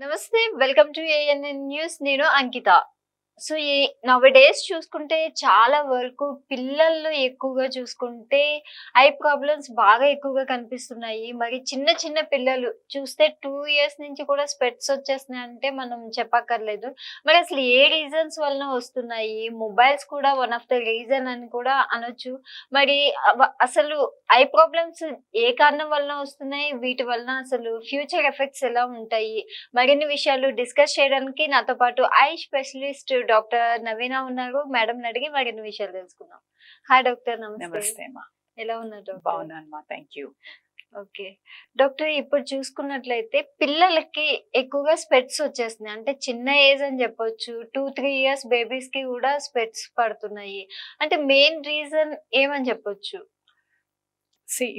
నమస్తే. Welcome to ANN news. నేను అంకిత. So, ఈ నౌ డేస్ చూసుకుంటే చాలా వరకు పిల్లల్లో ఎక్కువగా చూసుకుంటే ఐ ప్రాబ్లమ్స్ బాగా ఎక్కువగా కనిపిస్తున్నాయి. మరి చిన్న చిన్న పిల్లలు చూస్తే 2 ఇయర్స్ నుంచి కూడా స్పెక్ట్స్ వచ్చేస్తున్నాయంటే మనం చెప్పక్కర్లేదు. మరి అసలు ఏ రీజన్స్ వలన వస్తున్నాయి? మొబైల్స్ కూడా వన్ ఆఫ్ ద రీజన్ అని కూడా అనొచ్చు. మరి అసలు ఐ ప్రాబ్లమ్స్ ఏ కారణం వలన వస్తున్నాయి? వీటి వలన అసలు ఫ్యూచర్ ఎఫెక్ట్స్ ఎలా ఉంటాయి? మరిన్ని విషయాలు డిస్కస్ చేయడానికి నాతో పాటు ఐ స్పెషలిస్ట్ డాక్టర్ నవీన ఉన్నారు. మేడంని అడిగి మరిన్ని విషయాలు తెలుసుకుందాం. Hi doctor. నమస్తే. నమస్తే అమ్మా. ఎలా ఉన్నారు డాక్టర్? బాగున్నానమ్మా, థ్యాంక్ యూ. ఓకే డాక్టర్, ఇప్పుడు చూసుకున్నట్లయితే పిల్లలకి ఎక్కువగా స్పెట్స్ వచ్చేస్తున్నాయి. అంటే చిన్న ఏజ్ అని చెప్పొచ్చు. 2-3 ఇయర్స్ బేబీస్ కి కూడా స్పెట్స్ పడుతున్నాయి. అంటే మెయిన్ రీజన్ ఏమని చెప్పొచ్చు?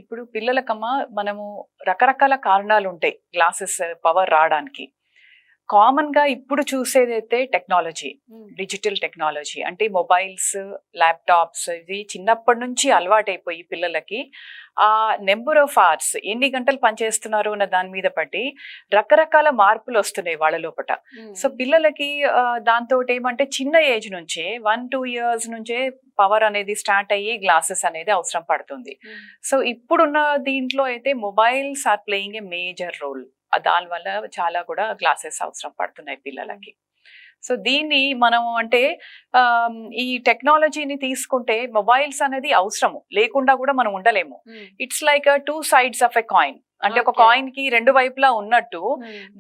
ఇప్పుడు పిల్లలకమ్మా మనము రకరకాల కారణాలు ఉంటాయి గ్లాసెస్ పవర్ రావడానికి. కామన్ గా ఇప్పుడు చూసేదైతే టెక్నాలజీ, డిజిటల్ టెక్నాలజీ అంటే మొబైల్స్, ల్యాప్టాప్స్ ఇవి చిన్నప్పటి నుంచి అలవాటైపోయి పిల్లలకి ఆ నెంబర్ ఆఫ్ అవర్స్ ఎన్ని గంటలు పనిచేస్తున్నారు అన్న దాని మీద బట్టి రకరకాల మార్పులు వస్తున్నాయి వాళ్ళ లోపల. సో పిల్లలకి దాంతో ఏమంటే చిన్న ఏజ్ నుంచే 1-2 ఇయర్స్ నుంచే పవర్ అనేది స్టార్ట్ అయ్యి గ్లాసెస్ అనేది అవసరం పడుతుంది. సో ఇప్పుడున్న దీంట్లో అయితే mobiles are playing a major role. దానివల్ల చాలా కూడా గ్లాసెస్ అవసరం పడుతున్నాయి పిల్లలకి. సో దీన్ని మనం అంటే ఈ టెక్నాలజీని తీసుకుంటే మొబైల్స్ అనేది అవసరము లేకుండా కూడా మనం ఉండలేము. It's like 2 sides of a coin. అంటే ఒక కాయిన్ కి 2 వైపులా ఉన్నట్టు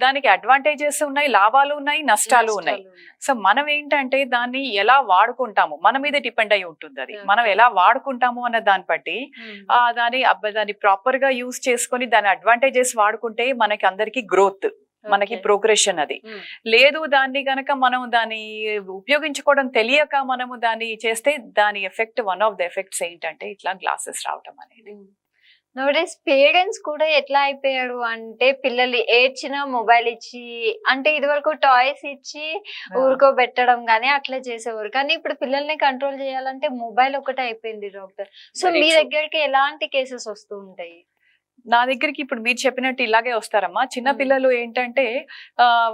దానికి అడ్వాంటేజెస్ ఉన్నాయి, లాభాలు ఉన్నాయి, నష్టాలు ఉన్నాయి. సో మనం ఏంటంటే దాన్ని ఎలా వాడుకుంటాము మన మీద డిపెండ్ అయి ఉంటుంది. అది మనం ఎలా వాడుకుంటాము అన్న దాన్ని బట్టి దాన్ని ప్రాపర్ గా యూజ్ చేసుకొని దాని అడ్వాంటేజెస్ వాడుకుంటే మనకి అందరికి గ్రోత్, మనకి ప్రోగ్రెషన్. అది లేదు దాన్ని గనక మనం దాన్ని ఉపయోగించుకోవడం తెలియక మనము దాన్ని చేస్తే దాని effect, one of the effects ఏంటంటే ఇట్లా గ్లాసెస్ రావటం అనేది. నౌడేస్ పేరెంట్స్ కూడా ఎట్లా అయిపోయారు అంటే పిల్లలు ఏడ్చిన మొబైల్ ఇచ్చి, అంటే ఇదివరకు టాయ్స్ ఇచ్చి ఊరుకోబెట్టడం గానీ అట్లా చేసేవారు. కానీ ఇప్పుడు పిల్లల్ని కంట్రోల్ చేయాలంటే మొబైల్ ఒకటే అయిపోయింది డాక్టర్. సో మీ దగ్గరికి ఎలాంటి కేసెస్ వస్తూ ఉంటాయి? నా దగ్గరికి ఇప్పుడు మీరు చెప్పినట్టు ఇలాగే వస్తారమ్మా. చిన్న పిల్లలు ఏంటంటే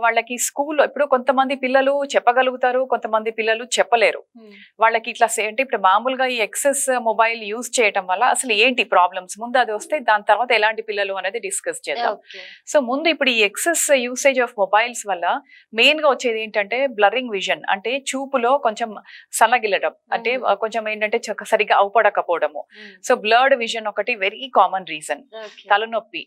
వాళ్ళకి స్కూల్లో ఇప్పుడు కొంతమంది పిల్లలు చెప్పగలుగుతారు, కొంతమంది పిల్లలు చెప్పలేరు. వాళ్ళకి ఇట్లా అంటే ఇప్పుడు మామూలుగా ఈ ఎక్సెస్ మొబైల్ యూజ్ చేయటం వల్ల అసలు ఏంటి ప్రాబ్లమ్స్ ముందు అది వస్తే దాని తర్వాత ఎలాంటి పిల్లలు అనేది డిస్కస్ చేద్దాం. సో ముందు ఇప్పుడు ఈ ఎక్సెస్ యూసేజ్ ఆఫ్ మొబైల్స్ వల్ల మెయిన్ గా వచ్చేది ఏంటంటే బ్లరింగ్ విజన్, అంటే చూపులో కొంచెం సన్నగిల్లడం, అంటే కొంచెం ఏంటంటే సరిగ్గా అవుపడకపోవడము. సో బ్లర్డ్ విజన్ ఒకటి వెరీ కామన్ రీజన్. తలనొప్పి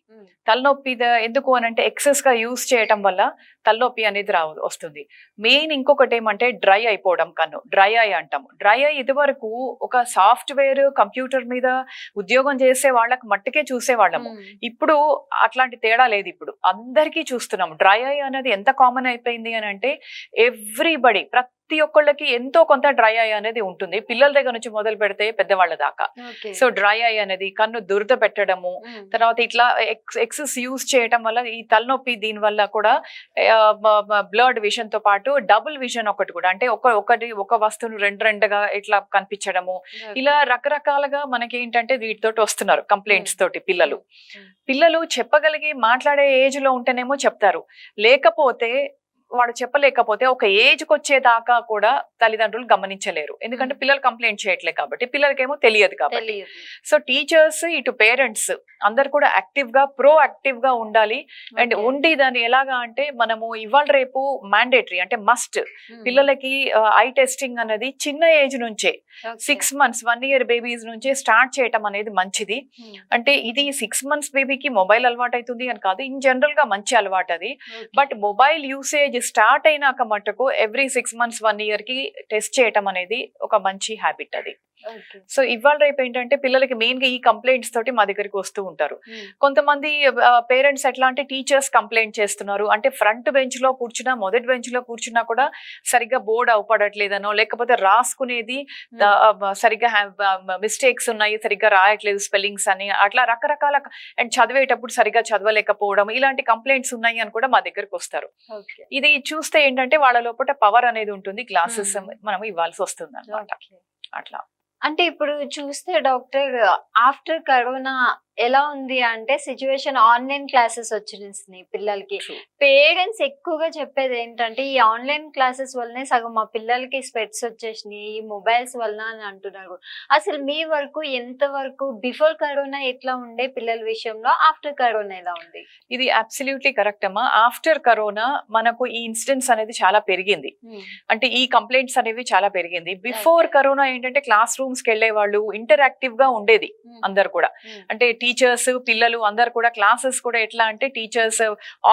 ఎందుకు అని అంటే ఎక్సెస్ గా యూజ్ చేయటం వల్ల తలనొప్పి అనేది వస్తుంది. మెయిన్ ఇంకొకటి ఏమంటే డ్రై అయిపోవడం, కన్ను డ్రై ఐ అంటాము. డ్రై ఐ ఇది వరకు ఒక సాఫ్ట్వేర్ కంప్యూటర్ మీద ఉద్యోగం చేసే వాళ్ళకి మట్టుకే చూసేవాళ్ళము. ఇప్పుడు అట్లాంటి తేడా లేదు, ఇప్పుడు అందరికీ చూస్తున్నాము. డ్రై ఐ అనేది ఎంత కామన్ అయిపోయింది అని అంటే ఎవ్రీబడి, ప్రతి ఒక్కళ్ళకి ఎంతో కొంత డ్రై ఐ అనేది ఉంటుంది, పిల్లల దగ్గర నుంచి మొదలు పెడితే పెద్దవాళ్ళ దాకా. సో డ్రై ఐ అనేది కన్ను దురద పెట్టడము, తర్వాత ఇట్లా ఎక్సెస్ యూజ్ చేయటం వల్ల ఈ తలనొప్పి, దీని వల్ల కూడా బ్లర్డ్ విజన్ తో పాటు డబుల్ విజన్ ఒకటి కూడా, అంటే ఒక వస్తువును రెండుగా ఇట్లా కనిపించడము, ఇలా రకరకాలుగా మనకి ఏంటంటే వీటితోటి వస్తున్నారు కంప్లైంట్స్ తోటి. పిల్లలు చెప్పగలిగి మాట్లాడే ఏజ్ లో ఉంటేనేమో చెప్తారు, లేకపోతే వాడు చెప్పలేకపోతే ఒక ఏజ్కి వచ్చేదాకా కూడా తల్లిదండ్రులు గమనించలేరు. ఎందుకంటే పిల్లలు కంప్లైంట్ చేయట్లే కాబట్టి, పిల్లలకేమో తెలియదు కాబట్టి. సో టీచర్స్, ఇటు పేరెంట్స్ అందరు కూడా యాక్టివ్ గా, ప్రో యాక్టివ్ గా ఉండాలి. అండ్ ఉండి దాన్ని ఎలాగా అంటే మనము ఇవాళ రేపు మ్యాండేటరీ, అంటే మస్ట్ పిల్లలకి ఐ టెస్టింగ్ అనేది చిన్న ఏజ్ నుంచే 6 months 1 year బేబీస్ నుంచే స్టార్ట్ చేయటం అనేది మంచిది. అంటే ఇది 6 months బేబీకి మొబైల్ అలవాటు అవుతుంది అని కాదు, ఇన్ జనరల్ గా మంచి అలవాటు అది. బట్ మొబైల్ యూసేజ్ స్టార్ట్ అయినాక మటుకు ఎవ్రీ 6 months 1 year కి టెస్ట్ చేయటం అనేది ఒక మంచి హ్యాబిట్ అది. సో ఇవాళ రేపు ఏంటంటే పిల్లలకి మెయిన్ గా ఈ కంప్లైంట్స్ తోటి మా దగ్గరికి వస్తూ ఉంటారు. కొంతమంది పేరెంట్స్ ఎట్లా అంటే టీచర్స్ కంప్లైంట్ చేస్తున్నారు, అంటే ఫ్రంట్ బెంచ్ లో కూర్చున్నా, మొదటి బెంచ్ లో కూర్చున్నా కూడా సరిగ్గా బోర్డు అవపడట్లేదనో, లేకపోతే రాసుకునేది సరిగ్గా మిస్టేక్స్ ఉన్నాయి, సరిగ్గా రాయట్లేదు స్పెల్లింగ్స్ అని, అట్లా రకరకాల, అండ్ చదివేటప్పుడు సరిగ్గా చదవలేకపోవడం, ఇలాంటి కంప్లైంట్స్ ఉన్నాయి అని కూడా మా దగ్గరకు వస్తారు. ఇది చూస్తే ఏంటంటే వాళ్ళ లోపల పవర్ అనేది ఉంటుంది, గ్లాసెస్ మనం ఇవ్వాల్సి వస్తుంది అన్నమాట. అట్లా అంటే ఇప్పుడు చూస్తే డాక్టర్ ఆఫ్టర్ కరోనా ఎలా ఉంది అంటే సిచ్యువేషన్ ఆన్లైన్ క్లాసెస్ వచ్చేసినాయి పిల్లలకి. True. పేరెంట్స్ ఎక్కువగా చెప్పేది ఏంటంటే ఈ ఆన్లైన్ క్లాసెస్ వల్లనే సగం మా పిల్లలకి స్పెట్స్ వచ్చేసినాయి ఈ మొబైల్స్ వలన అని అంటున్నారు. అసలు మీ వరకు ఎంత వరకు బిఫోర్ కరోనా ఎట్లా ఉండే పిల్లల విషయంలో, ఆఫ్టర్ కరోనా ఎలా ఉంది? ఇది అబ్సల్యూట్లీ కరెక్ట్ అమ్మా. ఆఫ్టర్ కరోనా మనకు ఈ ఇన్సిడెంట్స్ అనేది చాలా పెరిగింది. అంటే ఈ కంప్లైంట్స్ అనేవి చాలా పెరిగింది. బిఫోర్ కరోనా ఏంటంటే క్లాస్ రూమ్స్ కి వెళ్లే వాళ్ళు ఇంటరాక్టివ్ గా ఉండేది అందరు కూడా. అంటే టీచర్స్ పిల్లలు అందరు కూడా క్లాసెస్ కూడా ఎట్లా అంటే టీచర్స్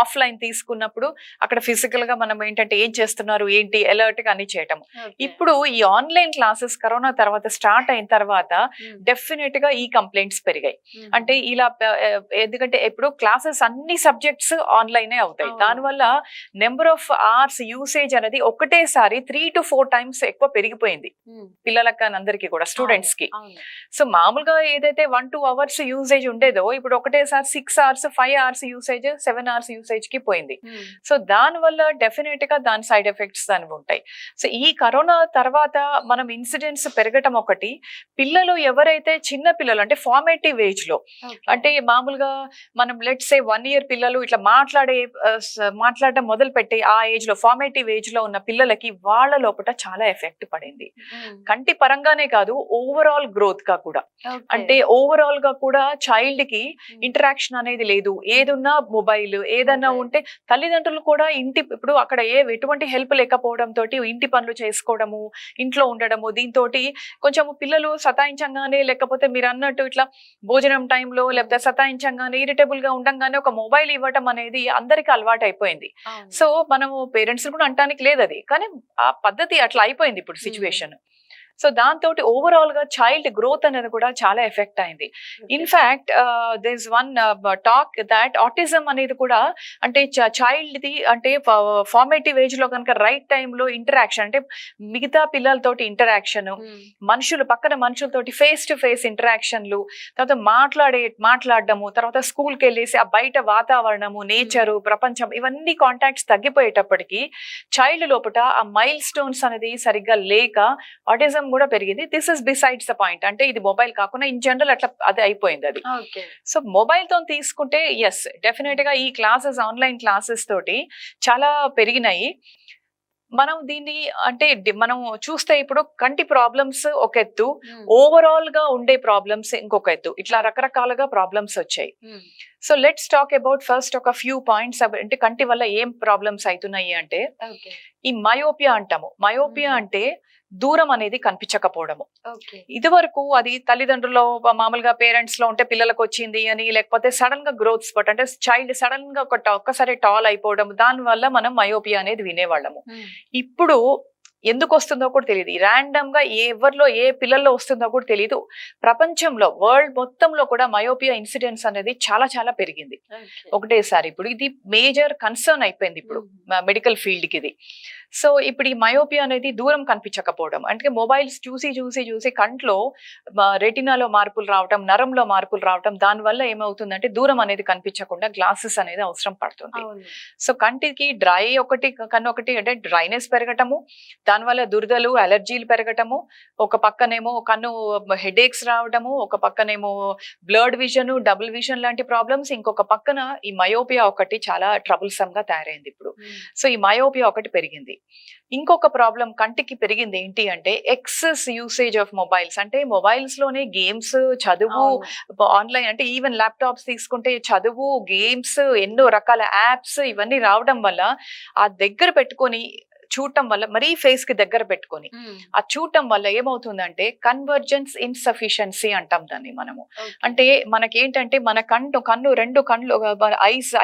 ఆఫ్లైన్ తీసుకున్నప్పుడు అక్కడ ఫిజికల్ గా మనం ఏంటంటే ఏం చేస్తున్నారు ఏంటి అలర్ట్ గా అన్ని చేయటం. ఇప్పుడు ఈ ఆన్లైన్ క్లాసెస్ కరోనా తర్వాత స్టార్ట్ అయిన తర్వాత డెఫినెట్ గా ఈ కంప్లైంట్స్ పెరిగాయి. అంటే ఇలా ఎందుకంటే ఇప్పుడు క్లాసెస్ అన్ని సబ్జెక్ట్స్ ఆన్లైనే అవుతాయి. దానివల్ల నెంబర్ ఆఫ్ అవర్స్ యూసేజ్ అనేది ఒకటేసారి 3 to 4 times ఎక్కువ పెరిగిపోయింది పిల్లలకి అందరికి కూడా స్టూడెంట్స్ కి. సో మామూలుగా ఏదైతే 1-2 hours యూసేజ్ ఉండేదో ఇప్పుడు ఒకటేసారి 6 hours 5 hours usage 7 hours usage కి పోయింది. సో దాని వల్ల డెఫినెట్ గా దాని సైడ్ ఎఫెక్ట్స్ దాని ఉంటాయి. సో ఈ కరోనా తర్వాత మనం ఇన్సిడెంట్స్ పెరగటం ఒకటి, పిల్లలు ఎవరైతే చిన్న పిల్లలు అంటే ఫార్మేటివ్ ఏజ్ లో అంటే మామూలుగా మనం లెట్స్ సే 1 year పిల్లలు ఇట్లా మాట్లాడడం మొదలు పెట్టి ఆ ఏజ్ లో ఫార్మేటివ్ ఏజ్ లో ఉన్న పిల్లలకి వాళ్ళ లోపల చాలా ఎఫెక్ట్ పడింది. కంటి పరంగానే కాదు ఓవరాల్ గ్రోత్ గా కూడా. అంటే ఓవరాల్ గా కూడా చైల్డ్ కి ఇంటరాక్షన్ అనేది లేదు. ఏదున్నా మొబైల్ ఏదన్నా ఉంటే తల్లిదండ్రులు కూడా ఇప్పుడు అక్కడ ఎటువంటి హెల్ప్ లేకపోవడం తోటి ఇంటి పనులు చేసుకోవడము ఇంట్లో ఉండడము దీంతో కొంచెం పిల్లలు సతాయించంగానే లేకపోతే మీరు అన్నట్టు ఇట్లా భోజనం టైంలో లేకపోతే సతాయించంగానే ఇరిటబుల్ గా ఉండంగానే ఒక మొబైల్ ఇవ్వటం అనేది అందరికి అలవాటు అయిపోయింది. సో మనము పేరెంట్స్ కూడా అంటానికి లేదు అది, కానీ ఆ పద్ధతి అట్లా అయిపోయింది ఇప్పుడు సిచ్యువేషన్. సో దాంతో ఓవరాల్ గా చైల్డ్ గ్రోత్ అనేది కూడా చాలా ఎఫెక్ట్ అయింది. In fact there is one talk that autism అనేది కూడా అంటే చైల్డ్ ది అంటే ఫార్మేటివ్ ఏజ్ లో కనుక రైట్ టైంలో ఇంటరాక్షన్ అంటే మిగతా పిల్లలతోటి ఇంటరాక్షన్, మనుషులు పక్కన మనుషులతోటి ఫేస్ టు ఫేస్ ఇంటరాక్షన్లు, తర్వాత మాట్లాడడము, తర్వాత స్కూల్కి వెళ్ళేసి ఆ బయట వాతావరణము నేచరు ప్రపంచం ఇవన్నీ కాంటాక్ట్స్ తగ్గిపోయేటప్పటికి చైల్డ్ లోపల ఆ మైల్ స్టోన్స్ అనేది సరిగ్గా లేక ఆటిజం కూడా పెరిగింది. This is besides the point. అంటే ఇది మొబైల్ కాకుండా ఇన్ జనరల్ అట్లా అది అయిపోయింది అది. సో మొబైల్ తో తీసుకుంటే ఎస్ డెఫినెట్ గా ఈ క్లాసెస్ ఆన్లైన్ క్లాసెస్ తోటి చాలా పెరిగినాయి. మనం దీన్ని అంటే మనం చూస్తే ఇప్పుడు కంటి ప్రాబ్లమ్స్ ఒక ఎత్తు, ఓవరాల్ గా ఉండే ప్రాబ్లమ్స్ ఇంకొక ఎత్తు, ఇట్లా రకరకాలుగా ప్రాబ్లమ్స్ వచ్చాయి. So let's talk about first ఒక ఫ్యూ పాయింట్స్. అంటే కంటి వల్ల ఏం ప్రాబ్లమ్స్ అవుతున్నాయి అంటే ఈ మయోపియా అంటాము. మయోపియా అంటే దూరం అనేది కనిపించకపోవడము. ఇది వరకు అది తల్లిదండ్రులు మామూలుగా పేరెంట్స్ లో ఉంటే పిల్లలకు వచ్చింది అని, లేకపోతే సడన్ గా గ్రోత్ స్పాట్ అంటే చైల్డ్ సడన్ గా ఒక్కసారి టాల్ అయిపోవడం, దాని వల్ల మనం మయోపియా అనేది వినేవాళ్ళము. ఇప్పుడు ఎందుకు వస్తుందో కూడా తెలియదు, ర్యాండమ్ గా ఎవరిలో ఏ పిల్లల్లో వస్తుందో కూడా తెలియదు. ప్రపంచంలో వరల్డ్ మొత్తంలో కూడా మయోపియా ఇన్సిడెంట్స్ అనేది చాలా చాలా పెరిగింది ఒకటేసారి. ఇప్పుడు ఇది మేజర్ కన్సర్న్ అయిపోయింది ఇప్పుడు మెడికల్ ఫీల్డ్ కి ఇది. సో ఇప్పుడు ఈ మయోపియా అనేది దూరం కనిపించకపోవడం అంటే మొబైల్స్ చూసి చూసి చూసి కంట్లో రెటినాలో మార్పులు రావటం, నరంలో మార్పులు రావటం, దానివల్ల ఏమవుతుందంటే దూరం అనేది కనిపించకుండా గ్లాసెస్ అనేది అవసరం పడుతుంది. సో కంటికి కన్ను ఒకటి అంటే డ్రైనెస్ పెరగటము, దానివల్ల దురదలు అలర్జీలు పెరగటము, ఒక పక్కనేమో కన్ను హెడేక్స్ రావడము, ఒక పక్కనేమో బ్లర్డ్ విజన్ డబుల్ విజన్ లాంటి ప్రాబ్లమ్స్, ఇంకొక పక్కన ఈ మయోపియా ఒకటి చాలా ట్రబుల్సమ్ గా తయారైంది ఇప్పుడు. సో ఈ మయోపియా ఒకటి పెరిగింది. ఇంకొక ప్రాబ్లం కంటికి పెరిగింది ఏంటి అంటే ఎక్సెస్ యూసేజ్ ఆఫ్ మొబైల్స్. అంటే మొబైల్స్ లోనే గేమ్స్, చదువు, ఆన్లైన్ అంటే ఈవెన్ ల్యాప్టాప్స్ తీసుకుంటే చదువు, గేమ్స్, ఎన్నో రకాల యాప్స్ ఇవన్నీ రావడం వల్ల ఆ దగ్గర పెట్టుకొని చూడటం వల్ల మరీ ఫేస్ కి దగ్గర పెట్టుకొని ఆ చూడటం వల్ల ఏమవుతుందంటే కన్వర్జెన్స్ ఇన్సఫిషియన్సీ అంటాం దాన్ని మనము. అంటే మనకేంటంటే మన రెండు కళ్ళు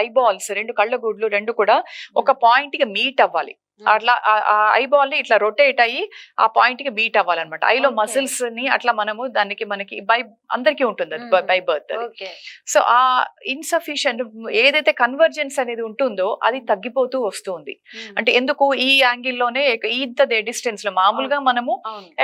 ఐబాల్స్, రెండు కళ్ళ గుడ్లు రెండు కూడా ఒక పాయింట్ కి మీట్ అవ్వాలి. అట్లా ఆ ఐబాల్ ని ఇట్లా రొటేట్ అయ్యి ఆ పాయింట్ కి బీట్ అవ్వాలన్నమాట. ఐలో మసిల్స్ ని అట్లా మనము మనకి అందరికీ ఉంటుంది బై బర్త్. సో ఆ ఇన్సఫిషియెంట్ ఏదైతే కన్వర్జెన్స్ అనేది ఉంటుందో అది తగ్గిపోతూ వస్తుంది. అంటే ఎందుకు ఈ యాంగిల్లోనే ఇంత డిస్టెన్స్ లో మామూలుగా మనము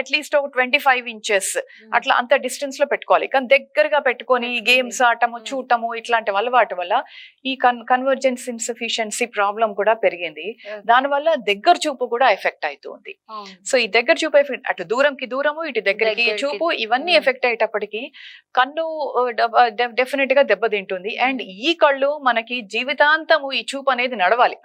అట్లీస్ట్ ఒక 25 inches అట్లా అంత డిస్టెన్స్ లో పెట్టుకోవాలి, కానీ దగ్గరగా పెట్టుకొని గేమ్స్ ఆడటము చూడటము ఇట్లాంటి అలవాటు వల్ల ఈ కన్వర్జెన్స్ ఇన్సఫిషియన్సీ ప్రాబ్లం కూడా పెరిగింది. దానివల్ల దగ్గర చూపు కూడా ఎఫెక్ట్ అవుతుంది. సో ఈ దగ్గర చూపు ఎఫెక్ట్, అటు దూరంకి దూరము, ఇటు దగ్గరికి చూపు, ఇవన్నీ ఎఫెక్ట్ అయ్యేటప్పటికి కన్ను డెఫినెట్ గా దెబ్బతింటుంది. అండ్ ఈ కళ్ళు మనకి జీవితాంతము ఈ చూపు అనేది నడవాలి.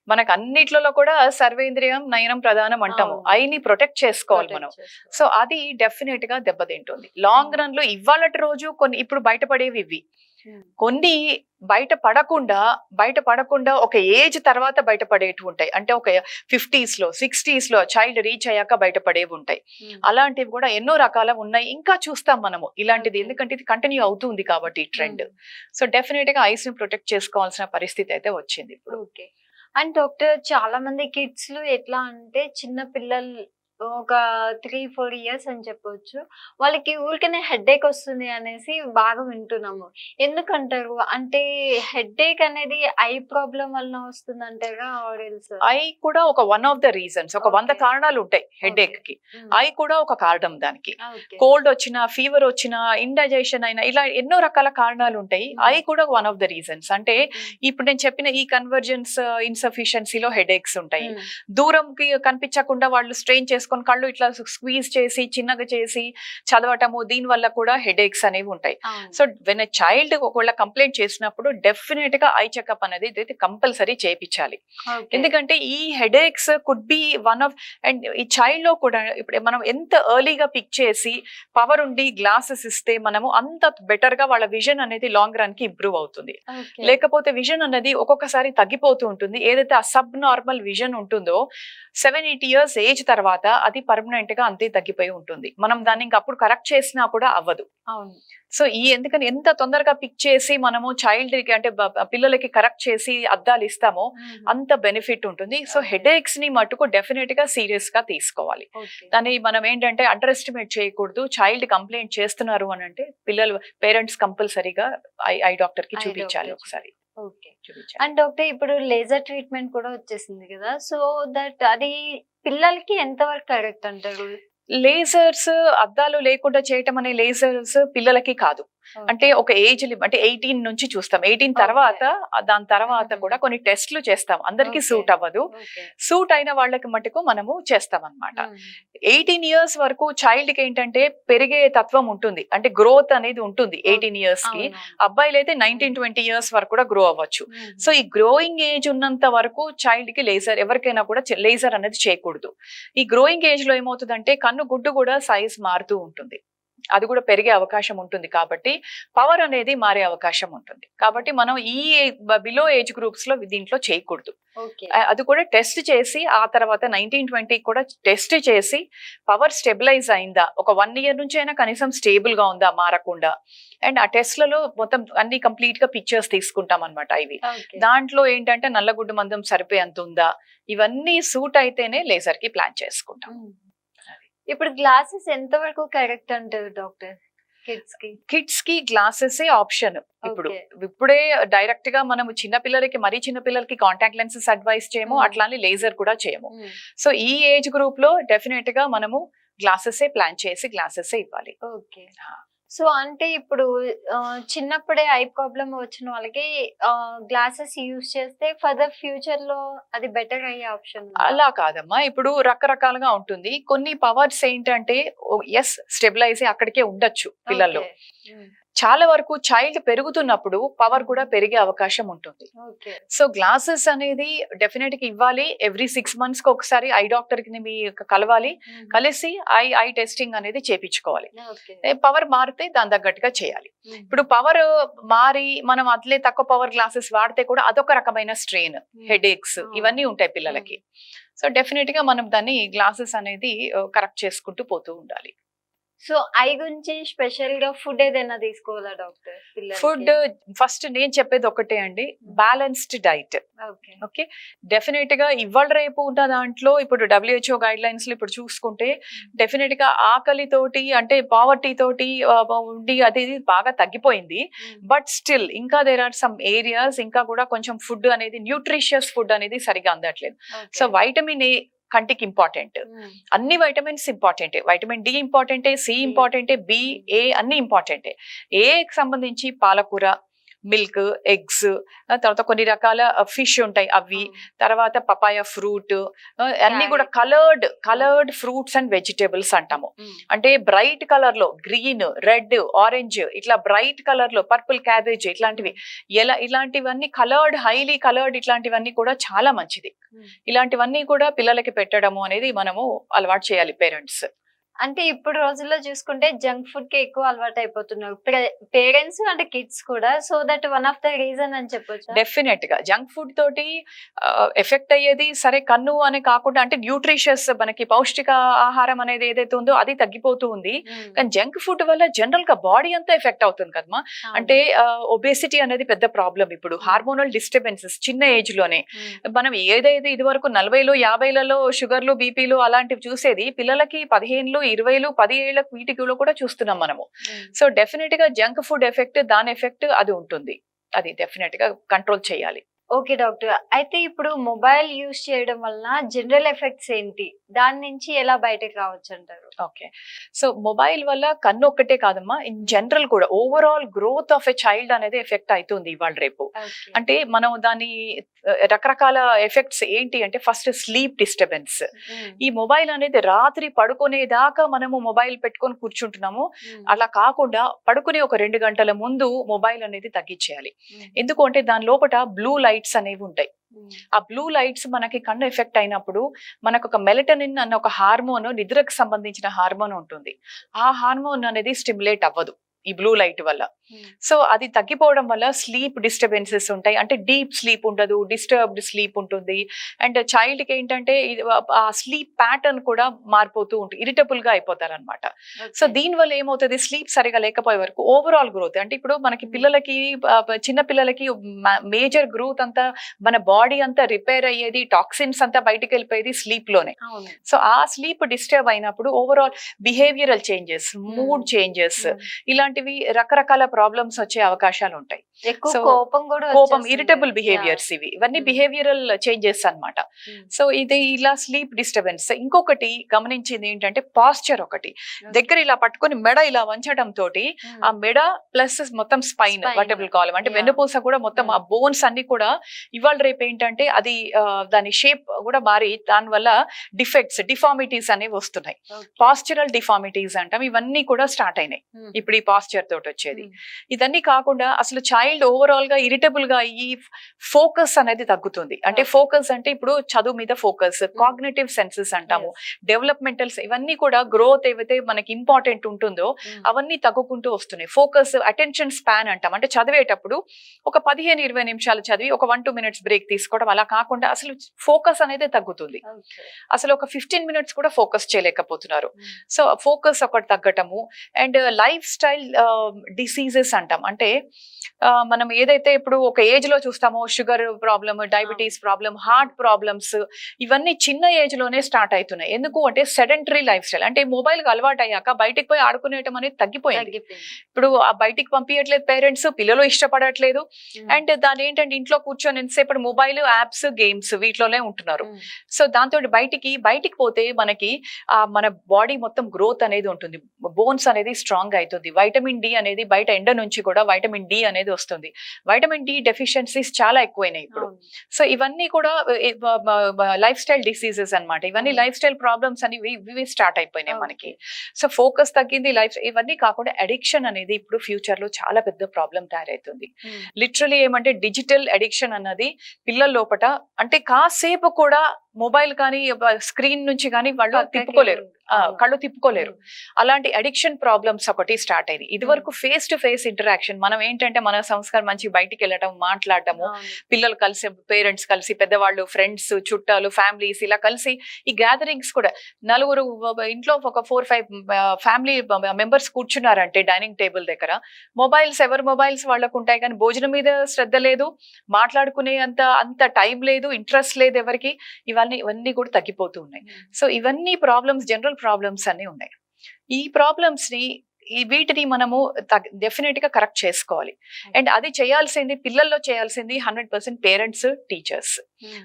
మనకు అన్నిట్లలో కూడా సర్వేంద్రియం నయనం ప్రధానం అంటాము. ఐని ప్రొటెక్ట్ చేసుకోవాలి మనం. సో అది డెఫినెట్ గా దెబ్బతింటుంది లాంగ్ రన్ లో. ఇవాళటి రోజు కొన్ని ఇప్పుడు బయటపడేవి ఇవి, కొన్ని బయటపడకుండా ఒక ఏజ్ తర్వాత బయటపడేవి ఉంటాయి. అంటే ఒక 50s లో 60s లో చైల్డ్ రీచ్ అయ్యాక బయటపడేవి ఉంటాయి. అలాంటివి కూడా ఎన్నో రకాల ఉన్నాయి, ఇంకా చూస్తాం మనము ఇలాంటిది, ఎందుకంటే ఇది కంటిన్యూ అవుతుంది కాబట్టి ఈ ట్రెండ్. సో డెఫినెట్ గా ఐస్ ని ప్రొటెక్ట్ చేసుకోవాల్సిన పరిస్థితి అయితే వచ్చింది ఇప్పుడు. అండ్ డాక్టర్, చాలా మంది కిడ్స్ లో ఎట్లా అంటే చిన్న పిల్లలు ఒక 3-4 ఇయర్స్ అని చెప్పొచ్చు, వాళ్ళకి ఊరికనే హెడేక్ వస్తుంది అనేసి బాగా వింటున్నాము. ఎందుకంటారు? అంటే హెడేక్ అనేది ఐ ప్రాబ్లం వలన వస్తుంది అంటారా? ఐ కూడా ఒక వన్ ఆఫ్ ద రీజన్స్. ఒక 100 కారణాలు ఉంటాయి హెడేక్ కి, ఐ కూడా ఒక కారణం దానికి. కోల్డ్ వచ్చినా, ఫీవర్ వచ్చినా, ఇండైజెషన్ అయినా, ఇలా ఎన్నో రకాల కారణాలు ఉంటాయి. ఐ కూడా వన్ ఆఫ్ ద రీజన్స్. అంటే ఇప్పుడు నేను చెప్పిన ఈ కన్వర్జెన్స్ ఇన్సఫిషియన్సీలో హెడేక్స్ ఉంటాయి. దూరంకి కనిపించకుండా వాళ్ళు స్ట్రెయిన్ చేసుకొని కళ్ళు ఇట్లా స్క్వీజ్ చేసి చిన్నగా చేసి చదవటము, దీని వల్ల కూడా హెడేక్స్ అనేవి ఉంటాయి. సో వెన్ ఎ చైల్డ్ ఒకవేళ కంప్లైంట్ చేసినప్పుడు డెఫినెట్ గా ఐ చెకప్ అనేది కంపల్సరీ చేయించాలి. ఎందుకంటే ఈ headaches could be one of, and ఈ చైల్డ్ లో కూడా ఇప్పుడు మనం ఎంత ఎర్లీగా పిక్ చేసి పవర్ ఉండి గ్లాసెస్ ఇస్తే మనము అంత బెటర్ గా వాళ్ళ విజన్ అనేది లాంగ్ రన్ కి ఇంప్రూవ్ అవుతుంది. లేకపోతే విజన్ అనేది ఒక్కొక్కసారి తగ్గిపోతూ ఉంటుంది. ఏదైతే ఆ సబ్ నార్మల్ విజన్ ఉంటుందో 7-8 years ఏజ్ తర్వాత అది పర్మనెంట్ గా అంతే తగ్గిపోయి ఉంటుంది. మనం దాన్ని ఇంకప్పుడు కరెక్ట్ చేసినా కూడా అవ్వదు. సో ఎందుకని ఎంత తొందరగా పిక్ చేసి మనము చైల్డ్ కి అంటే పిల్లలకి కరెక్ట్ చేసి అద్దాలు ఇస్తామో అంత బెనిఫిట్ ఉంటుంది. సో హెడేక్స్ ని మటుకు డెఫినెట్ గా సీరియస్ గా తీసుకోవాలి. దాన్ని మనం ఏంటంటే అండర్ ఎస్టిమేట్ చేయకూడదు. చైల్డ్ కంప్లైంట్ చేస్తున్నారు అని అంటే పేరెంట్స్ కంపల్సరీగా ఐ డాక్టర్ కి చూపించాలి ఒకసారి. అండ్ డాక్టర్, ఇప్పుడు లేజర్ ట్రీట్మెంట్ కూడా వచ్చేసింది కదా, సో దట్ అది పిల్లలకి ఎంతవరకు కరెక్ట్ అంటారు? లేజర్స్ అద్దాలు లేకుండా చేయటం అనే లేజర్స్ పిల్లలకి కాదు. అంటే ఒక ఏజ్ అంటే 18 నుంచి చూస్తాం. 18 తర్వాత దాని తర్వాత కూడా కొన్ని టెస్ట్లు చేస్తాం. అందరికి సూట్ అవ్వదు. సూట్ అయిన వాళ్ళకి మటుకు మనము చేస్తాం అన్నమాట. 18 years వరకు చైల్డ్ కి ఏంటంటే పెరిగే తత్వం ఉంటుంది, అంటే గ్రోత్ అనేది ఉంటుంది 18 years కి. అబ్బాయిలు అయితే 19-20 years వరకు కూడా గ్రో అవ్వచ్చు. సో ఈ గ్రోయింగ్ ఏజ్ ఉన్నంత వరకు చైల్డ్ కి లేజర్ ఎవరికైనా కూడా లేజర్ అనేది చేయకూడదు. ఈ గ్రోయింగ్ ఏజ్ లో ఏమవుతుందంటే కన్ను గుడ్డు కూడా సైజ్ మారుతూ ఉంటుంది, అది కూడా పెరిగే అవకాశం ఉంటుంది. కాబట్టి పవర్ అనేది మారే అవకాశం ఉంటుంది. కాబట్టి మనం ఈ బిలో ఏజ్ గ్రూప్స్ లో దీంట్లో చేయకూడదు. అది కూడా టెస్ట్ చేసి ఆ తర్వాత 19-20 కూడా టెస్ట్ చేసి పవర్ స్టెబిలైజ్ అయిందా, ఒక 1 year నుంచి అయినా కనీసం స్టేబుల్ గా ఉందా మారకుండా. అండ్ ఆ టెస్ట్లలో మొత్తం అన్ని కంప్లీట్ గా పిక్చర్స్ తీసుకుంటాం అనమాట. ఇవి దాంట్లో ఏంటంటే నల్లగుడ్డు మందం సరిపోయేంత ఉందా, ఇవన్నీ సూట్ అయితేనే లేజర్ కి ప్లాన్ చేసుకుంటాం. ఇప్పుడు గ్లాసెస్ ఎంత వరకు కరెక్ట్ అంటారు డాక్టర్? కిడ్స్ కి గ్లాసెస్ ఆప్షన్. ఇప్పుడే డైరెక్ట్ గా మనము మరీ చిన్న పిల్లలకి కాంటాక్ట్ లెన్సెస్ అడ్వైస్ చేయము, అట్లానే లేజర్ కూడా చేయము. సో ఈ ఏజ్ గ్రూప్ లో డెఫినెట్ గా మనము గ్లాసెస్ ప్లాన్ చేసి గ్లాసెస్ ఇవ్వాలి. సో అంటే ఇప్పుడు చిన్నప్పుడే ఐ ప్రాబ్లమ్ వచ్చిన వాళ్ళకి గ్లాసెస్ యూజ్ చేస్తే ఫర్దర్ ఫ్యూచర్ లో అది బెటర్ అయ్యే ఆప్షన్? అలా కాదమ్మా, ఇప్పుడు రకరకాలుగా ఉంటుంది. కొన్ని పవర్స్ ఏంటంటే స్టెబిలైజ్ అక్కడికే ఉండొచ్చు పిల్లల్లో. చాలా వరకు చైల్డ్ పెరుగుతున్నప్పుడు పవర్ కూడా పెరిగే అవకాశం ఉంటుంది. సో గ్లాసెస్ అనేది డెఫినెట్ గా ఇవ్వాలి. ఎవ్రీ 6 months కి ఒకసారి ఐ డాక్టర్ కి మీ కలవాలి, కలిసి ఐ టెస్టింగ్ అనేది చేపించుకోవాలి. పవర్ మారితే దాని తగ్గట్టుగా చేయాలి. ఇప్పుడు పవర్ మారి మనం అట్లే తక్కువ పవర్ గ్లాసెస్ వాడితే కూడా అదొక రకమైన స్ట్రెయిన్, హెడేక్స్ ఇవన్నీ ఉంటాయి పిల్లలకి. సో డెఫినెట్ గా మనం దాన్ని గ్లాసెస్ అనేది కరెక్ట్ చేసుకుంటూ పోతూ ఉండాలి. సో ఐ గురించి స్పెషల్ గా ఫుడ్ ఏదైనా తీసుకోవాలా డాక్టర్? ఫుడ్ ఫస్ట్ నేను చెప్పేది ఒకటే అండి, బ్యాలెన్స్డ్ డైట్. ఓకే, డెఫినెట్ గా ఇవాళ రేపు ఉన్న దాంట్లో ఇప్పుడు WHO గైడ్ లైన్స్ లో ఇప్పుడు చూసుకుంటే డెఫినెట్ గా ఆకలితోటి అంటే పావర్టీ తోటి ఉండి అది బాగా తగ్గిపోయింది. బట్ స్టిల్ ఇంకా దేర్ ఆర్ సమ్ ఏరియాస్ ఇంకా కూడా కొంచెం ఫుడ్ అనేది న్యూట్రిషియస్ ఫుడ్ అనేది సరిగా అందట్లేదు. సో వైటమిన్ ఏ కంటికి ఇంపార్టెంట్, అన్ని వైటమిన్స్ ఇంపార్టెంటే. వైటమిన్ డి ఇంపార్టెంటే, సి ఇంపార్టెంటే, బి, ఏ అన్ని ఇంపార్టెంటే. ఏకి సంబంధించి పాలకూర, మిల్క్, ఎగ్స్, తర్వాత కొన్ని రకాల ఫిష్ ఉంటాయి అవి, తర్వాత పపాయ ఫ్రూట్, అన్ని కూడా కలర్డ్ ఫ్రూట్స్ అండ్ వెజిటేబుల్స్ అంటాము. అంటే బ్రైట్ కలర్ లో గ్రీన్, రెడ్, ఆరెంజ్, ఇట్లా బ్రైట్ కలర్ లో పర్పుల్ క్యాబేజ్ ఇట్లాంటివి, ఇలాంటివన్నీ హైలీ కలర్డ్ ఇట్లాంటివన్నీ కూడా చాలా మంచిది. ఇలాంటివన్నీ కూడా పిల్లలకి పెట్టడము అనేది మనము అలవాటు చేయాలి పేరెంట్స్. అంటే ఇప్పుడు రోజుల్లో చూసుకుంటే జంక్ ఫుడ్ కి ఎక్కువ అలవాటు అయిపోతున్నారు పేరెంట్స్ అంటే కిడ్స్ కూడా. So that one of the reason అని చెప్పొచ్చు. డెఫినెట్ గా జంక్ ఫుడ్ తోటి ఎఫెక్ట్ అయ్యేది సరే కన్ను అని కాకుండా, అంటే న్యూట్రిషియస్ మనకి పౌష్టిక ఆహారం అనేది ఏదైతే ఉందో అది తగ్గిపోతూ ఉంది. కానీ జంక్ ఫుడ్ వల్ల జనరల్ గా బాడీ అంతా ఎఫెక్ట్ అవుతుంది కదమ్మా. అంటే ఒబేసిటీ అనేది పెద్ద ప్రాబ్లం ఇప్పుడు. హార్మోనల్ డిస్టర్బెన్సెస్ చిన్న ఏజ్ లోనే. మనం ఏదైతే ఇది వరకు 40లు 50లలో షుగర్లు, బీపీలు అలాంటివి చూసేది పిల్లలకి 15లు 20లు 10 ఏళ్ల వీటిలో కూడా చూస్తున్నాం మనము. సో డెఫినెట్ గా జంక్ ఫుడ్ ఎఫెక్ట్, దాని ఎఫెక్ట్ అది ఉంటుంది. అది డెఫినెట్ గా కంట్రోల్ చేయాలి. Okay doctor. అయితే ఇప్పుడు మొబైల్ యూజ్ చేయడం వలన జనరల్ ఎఫెక్ట్స్ ఏంటి, దాని నుంచి ఎలా బయటకు రావచ్చు అంటారు? ఓకే, సో మొబైల్ వల్ల కన్ను ఒక్కటే కాదమ్మా, ఇన్ జనరల్ కూడా overall growth of a child అనేది ఎఫెక్ట్ అవుతుంది ఇవాళ రేపు. అంటే మనం దాని రకరకాల ఎఫెక్ట్స్ ఏంటి అంటే, ఫస్ట్ స్లీప్ డిస్టర్బెన్స్. ఈ మొబైల్ అనేది రాత్రి పడుకునేదాకా మనము మొబైల్ పెట్టుకొని కూర్చుంటున్నాము. అలా కాకుండా పడుకునే ఒక 2 గంటల ముందు మొబైల్ అనేది తగ్గించేయాలి. ఎందుకు అంటే దాని లోపల బ్లూ లైట్స్ అనేవి ఉంటాయి. ఆ బ్లూ లైట్స్ మనకి కన్ను ఎఫెక్ట్ అయినప్పుడు మనకు ఒక మెలటనిన్ అన్న ఒక హార్మోన్, నిద్రకు సంబంధించిన హార్మోన్ ఉంటుంది. ఆ హార్మోన్ అనేది స్టిమ్యులేట్ అవ్వదు ఈ బ్లూ లైట్ వల్ల. సో అది తగ్గిపోవడం వల్ల స్లీప్ డిస్టర్బెన్సెస్ ఉంటాయి. అంటే డీప్ స్లీప్ ఉండదు, డిస్టర్బ్డ్ స్లీప్ ఉంటుంది. అండ్ చైల్డ్ కి ఏంటంటే ఆ స్లీప్ ప్యాటర్న్ కూడా మారిపోతూ ఉంటుంది, ఇరిటబుల్ గా అయిపోతారు అనమాట. సో దీని వల్ల ఏమవుతుంది, స్లీప్ సరిగా లేకపోయే వరకు ఓవరాల్ గ్రోత్, అంటే ఇప్పుడు మనకి పిల్లలకి, చిన్న పిల్లలకి మేజర్ గ్రోత్ అంతా, మన బాడీ అంతా రిపేర్ అయ్యేది, టాక్సిన్స్ అంతా బయటికి వెళ్ళిపోయేది స్లీప్ లోనే. సో ఆ స్లీప్ డిస్టర్బ్ అయినప్పుడు overall behavioural changes, mood changes, ఇలాంటివి రకరకాల ప్రాబ్లమ్స్ వచ్చే అవకాశాలు ఉంటాయి. కోపం, ఇరిటబుల్ బిహేవియర్స్, ఇవన్నీ బిహేవియరల్ చేంజెస్ అన్నమాట. సో ఇది ఇలా స్లీప్ డిస్టర్బెన్స్. ఇంకొకటి గమనించింది ఏంటంటే పాస్చర్. ఒకటి దగ్గర ఇలా పట్టుకొని మెడ ఇలా వంచడం తోటి ఆ మెడ ప్లస్ మొత్తం స్పైన్, వర్టెబ్రల్ కాలమ్ అంటే వెన్నుపూస కూడా మొత్తం ఆ బోన్స్ అన్ని కూడా ఇవాళ రేపు ఏంటంటే అది దాని షేప్ కూడా మారి దాని వల్ల డిఫార్మిటీస్ అనేవి వస్తున్నాయి. పాస్చరల్ డిఫార్మిటీస్ అంటాం. ఇవన్నీ కూడా స్టార్ట్ అయినాయి ఇప్పుడు ఈ పాస్చర్ తోటి వచ్చేది. ఇదన్నీ కాకుండా అసలు చైల్డ్ ఓవరాల్ గా ఇరిటబుల్ గా అయ్యి ఫోకస్ అనేది తగ్గుతుంది. అంటే ఫోకస్ అంటే ఇప్పుడు చదువు మీద ఫోకస్, కాగ్నిటివ్ సెన్సెస్ అంటాము, డెవలప్మెంటల్, ఇవన్నీ కూడా గ్రోత్ ఏవైతే మనకి ఇంపార్టెంట్ ఉంటుందో అవన్నీ తగ్గుకుంటూ వస్తున్నాయి. ఫోకస్, అటెన్షన్ స్పాన్ అంటాం. అంటే చదివేటప్పుడు ఒక 15-20 నిమిషాలు చదివి ఒక 1-2 మినిట్స్ బ్రేక్ తీసుకోవడం, అలా కాకుండా అసలు ఫోకస్ అనేది తగ్గుతుంది. అసలు ఒక 15 మినిట్స్ కూడా ఫోకస్ చేయలేకపోతున్నారు. సో ఫోకస్ ఒకటి తగ్గటము. అండ్ లైఫ్ స్టైల్ డిసీజెస్ అంటాం. అంటే మనం ఏదైతే ఇప్పుడు ఒక ఏజ్ లో చూస్తామో sugar problem, diabetes problem, heart problems, ఇవన్నీ చిన్న ఏజ్ లోనే స్టార్ట్ అవుతున్నాయి. ఎందుకు అంటే సెడెంటరీ లైఫ్ స్టైల్. అంటే మొబైల్ కి అలవాటు అయ్యాక బయటికి పోయి ఆడుకునేయటం అనేది తగ్గిపోయింది. ఇప్పుడు ఆ బయటికి పంపించట్లేదు పేరెంట్స్, పిల్లలు ఇష్టపడట్లేదు. అండ్ దాని ఏంటంటే ఇంట్లో కూర్చొని ఎంతసేపు మొబైల్, యాప్స్, గేమ్స్ వీటిలోనే ఉంటున్నారు. సో దాంతో బయటికి పోతే మనకి మన బాడీ మొత్తం గ్రోత్ అనేది ఉంటుంది, బోన్స్ అనేది స్ట్రాంగ్ అవుతుంది. వైటమిన్ డి అనేది బయట ఎండ నుంచి కూడా వైటమిన్ డి అనేది వస్తుంది. వైటమిన్ డి డెఫిషియన్సీస్ చాలా ఎక్కువైనాయి ఇప్పుడు. సో ఇవన్నీ కూడా లైఫ్ స్టైల్ డిసీజెస్ అన్నమాట. ఇవన్నీ లైఫ్ స్టైల్ ప్రాబ్లమ్స్ అని ఇవి స్టార్ట్ అయిపోయినాయి మనకి. సో ఫోకస్ తగ్గింది, ఇవన్నీ కాకుండా అడిక్షన్ అనేది ఇప్పుడు ఫ్యూచర్ లో చాలా పెద్ద ప్రాబ్లం తయారవుతుంది. లిటరలీ ఏమంటే డిజిటల్ అడిక్షన్ అన్నది పిల్లల లోపట, అంటే కాసేపు కూడా మొబైల్ కానీ స్క్రీన్ నుంచి కానీ వాళ్ళు తిప్పుకోలేరు, కళ్ళు తిప్పుకోలేరు. అలాంటి అడిక్షన్ ప్రాబ్లమ్స్ ఒకటి స్టార్ట్ అయింది. ఇది వరకు ఫేస్ టు ఫేస్ ఇంటరాక్షన్, మనం ఏంటంటే మన సంస్కారం మంచి బయటికి వెళ్ళటం, మాట్లాడటము, పిల్లలు కలిసి, పేరెంట్స్ కలిసి, పెద్దవాళ్ళు, ఫ్రెండ్స్, చుట్టాలు, ఫ్యామిలీస్ ఇలా కలిసి ఈ గ్యాదరింగ్స్ కూడా, నలుగురు ఇంట్లో ఒక 4-5 ఫ్యామిలీ మెంబర్స్ కూర్చున్నారంటే డైనింగ్ టేబుల్ దగ్గర, ఎవరి మొబైల్స్ వాళ్ళకు ఉంటాయి కానీ భోజనం మీద శ్రద్ధ లేదు, మాట్లాడుకునే అంత టైం లేదు, ఇంట్రెస్ట్ లేదు ఎవరికి. ఇవన్నీ కూడా తగ్గిపోతూ ఉన్నాయి. సో ఇవన్నీ ప్రాబ్లమ్స్, జనరల్ ప్రాబ్లమ్స్ అన్ని ఉన్నాయి. ఈ ప్రాబ్లమ్స్ ని, వీటిని మనము డెఫినెట్ గా కరెక్ట్ చేసుకోవాలి. అండ్ అది చేయాల్సింది, పిల్లల్లో చేయాల్సింది 100% పేరెంట్స్, టీచర్స్.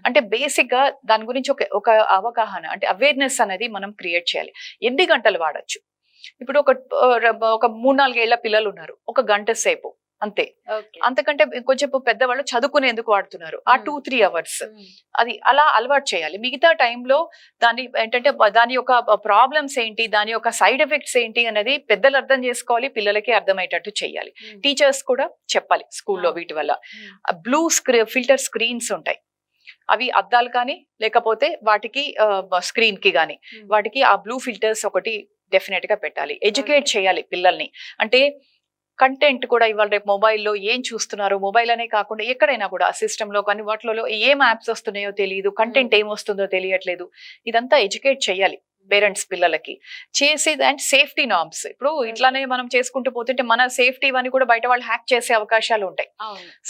అంటే బేసిక్ గా దాని గురించి ఒక అవగాహన, అంటే అవేర్నెస్ అనేది మనం క్రియేట్ చేయాలి. ఎన్ని గంటలు వాడచ్చు, ఇప్పుడు ఒక 3-4 ఏళ్ల పిల్లలు ఉన్నారు, 1 గంట సేపు అంతే. ఓకే. అంతకంటే కొంచెం పెద్దవాళ్ళు చదువుకునేందుకు వాడుతున్నారు ఆ 2-3 అవర్స్. అది అలా అలవాటు చేయాలి. మిగతా టైంలో దాని ఏంటంటే దాని యొక్క ప్రాబ్లమ్స్ ఏంటి, దాని యొక్క సైడ్ ఎఫెక్ట్స్ ఏంటి అనేది పెద్దలు అర్థం చేసుకోవాలి, పిల్లలకి అర్థమయ్యేటట్టు చేయాలి. టీచర్స్ కూడా చెప్పాలి స్కూల్లో వీటి వల్ల. బ్లూ ఫిల్టర్ స్క్రీన్స్ ఉంటాయి, అవి అద్దాలు కానీ లేకపోతే వాటికి స్క్రీన్ కి కానీ వాటికి ఆ బ్లూ ఫిల్టర్స్ ఒకటి డెఫినెట్ గా పెట్టాలి. ఎడ్యుకేట్ చేయాలి పిల్లల్ని. అంటే కంటెంట్ కూడా ఇవాళ రేపు మొబైల్లో ఏం చూస్తున్నారు, మొబైల్ అనే కాకుండా ఎక్కడైనా కూడా సిస్టమ్ లో కానీ వాటిలో ఏం యాప్స్ వస్తున్నాయో తెలియదు, కంటెంట్ ఏం వస్తుందో తెలియట్లేదు. ఇదంతా ఎడ్యుకేట్ చేయాలి పేరెంట్స్ పిల్లలకి చేసి. అండ్ సేఫ్టీ నార్మ్స్ ఇప్పుడు ఇట్లానే మనం చేసుకుంటూ పోతుంటే మన సేఫ్టీ అని కూడా బయట వాళ్ళు హ్యాక్ చేసే అవకాశాలు ఉంటాయి.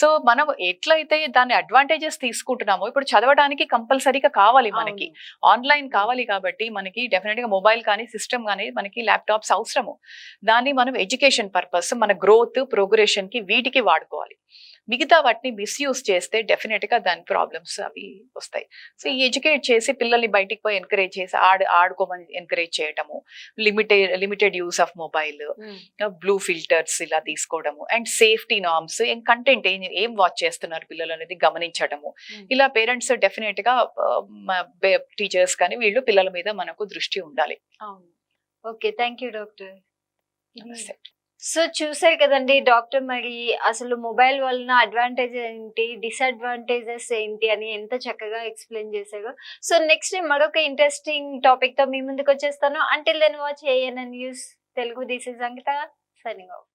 సో మనం ఎట్లయితే దాన్ని అడ్వాంటేజెస్ తీసుకుంటున్నామో ఇప్పుడు చదవడానికి కంపల్సరీగా కావాలి, మనకి ఆన్లైన్ కావాలి కాబట్టి మనకి డెఫినెట్ గా మొబైల్ కానీ సిస్టమ్ కానీ మనకి ల్యాప్టాప్స్ అవసరము. దాన్ని మనం ఎడ్యుకేషన్ పర్పస్ మన గ్రోత్ ప్రోగ్రెషన్ కి వీటికి వాడుకోవాలి. మిగతా వాటిని మిస్యూజ్ చేస్తే డెఫినెట్ గా దాని ప్రాబ్లమ్స్ అవి వస్తాయి. సో ఈ ఎడ్యుకేట్ చేసి పిల్లల్ని బయటికి పోయి ఎంకరేజ్ చేసి ఆడుకోమని ఎంకరేజ్ చేయటము, limited use of mobile, blue filters ఇలా తీసుకోవడము, అండ్ సేఫ్టీ నార్మ్స్, కంటెంట్ ఏం వాచ్ చేస్తున్నారు పిల్లలు అనేది గమనించడము. ఇలా పేరెంట్స్ డెఫినెట్ గా టీచర్స్ కానీ వీళ్ళు పిల్లల మీద మనకు దృష్టి ఉండాలి. Okay, thank you doctor. So చూసారు కదండి డాక్టర్, మరి అసలు మొబైల్ వలన అడ్వాంటేజ్ ఏంటి, డిసడ్వాంటేజెస్ ఏంటి అని ఎంత చక్కగా ఎక్స్ప్లెయిన్ చేశారు. సో నెక్స్ట్ మరొక ఇంట్రెస్టింగ్ టాపిక్ తో మీ ముందుకు వచ్చేస్తాను. Until then watch ANN news Telugu. This is Ankita signing of.